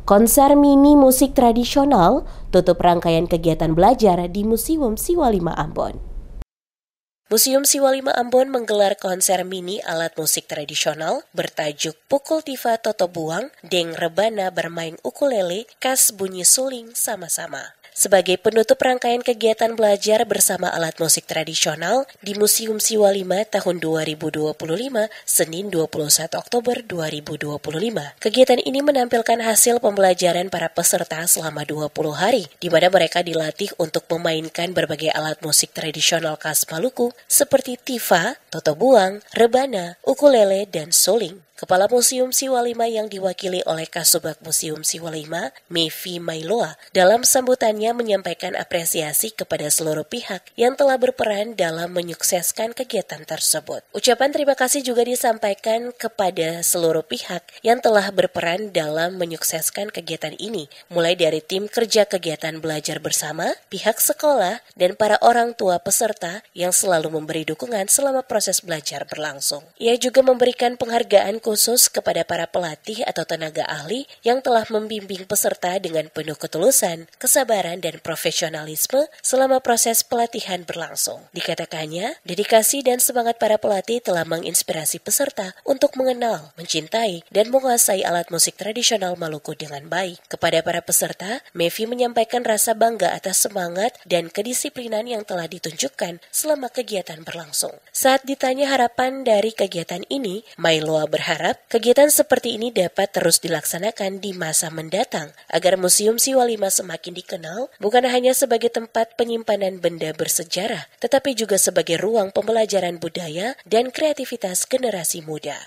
Konser mini musik tradisional tutup rangkaian kegiatan belajar di Museum Siwalima Ambon. Museum Siwalima Ambon menggelar konser mini alat musik tradisional bertajuk Pukul Tifa Toto Buang, Deng Rebana bermain ukulele, khas bunyi suling sama-sama. Sebagai penutup rangkaian kegiatan belajar bersama alat musik tradisional di Museum Siwalima tahun 2025, Senin 21 Oktober 2025. Kegiatan ini menampilkan hasil pembelajaran para peserta selama 20 hari, di mana mereka dilatih untuk memainkan berbagai alat musik tradisional khas Maluku seperti tifa, toto buang, rebana, ukulele, dan suling. Kepala Museum Siwalima yang diwakili oleh Kasubag Museum Siwalima, Mevi Mailoa, dalam sambutannya menyampaikan apresiasi kepada seluruh pihak yang telah berperan dalam menyukseskan kegiatan tersebut. Ucapan terima kasih juga disampaikan kepada seluruh pihak yang telah berperan dalam menyukseskan kegiatan ini, mulai dari tim kerja kegiatan belajar bersama, pihak sekolah, dan para orang tua peserta yang selalu memberi dukungan selama proses belajar berlangsung. Ia juga memberikan penghargaan khusus kepada para pelatih atau tenaga ahli yang telah membimbing peserta dengan penuh ketulusan, kesabaran, dan profesionalisme selama proses pelatihan berlangsung. Dikatakannya, dedikasi dan semangat para pelatih telah menginspirasi peserta untuk mengenal, mencintai, dan menguasai alat musik tradisional Maluku dengan baik. Kepada para peserta, Mevi menyampaikan rasa bangga atas semangat dan kedisiplinan yang telah ditunjukkan selama kegiatan berlangsung. Saat ditanya harapan dari kegiatan ini, Mailoa berharap kegiatan seperti ini dapat terus dilaksanakan di masa mendatang agar Museum Siwalima semakin dikenal bukan hanya sebagai tempat penyimpanan benda bersejarah, tetapi juga sebagai ruang pembelajaran budaya dan kreativitas generasi muda.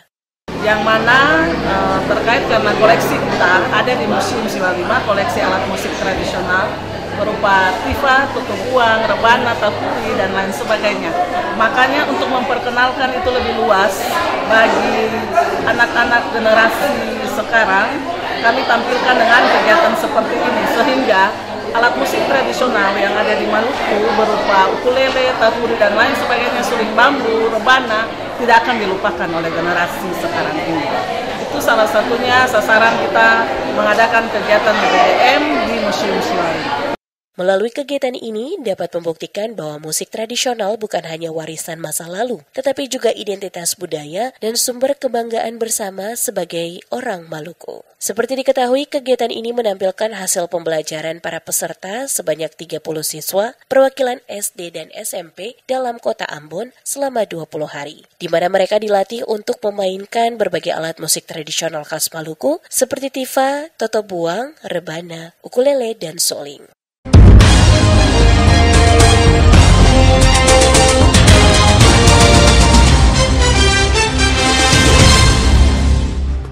Yang mana terkait karena koleksi kita ada di Museum Siwalima, koleksi alat musik tradisional berupa tifa, toto buang, rebana, tapuri, dan lain sebagainya. Makanya untuk memperkenalkan itu lebih luas bagi anak-anak generasi sekarang, kami tampilkan dengan kegiatan seperti ini, sehingga alat musik tradisional yang ada di Maluku berupa ukulele, tapuri, dan lain sebagainya, suling bambu, rebana, tidak akan dilupakan oleh generasi sekarang ini. Itu salah satunya sasaran kita mengadakan kegiatan BPDM di Museum Siwalima. Melalui kegiatan ini dapat membuktikan bahwa musik tradisional bukan hanya warisan masa lalu, tetapi juga identitas budaya dan sumber kebanggaan bersama sebagai orang Maluku. Seperti diketahui, kegiatan ini menampilkan hasil pembelajaran para peserta sebanyak 30 siswa perwakilan SD dan SMP dalam kota Ambon selama 20 hari, di mana mereka dilatih untuk memainkan berbagai alat musik tradisional khas Maluku seperti tifa, toto buang, rebana, ukulele, dan suling.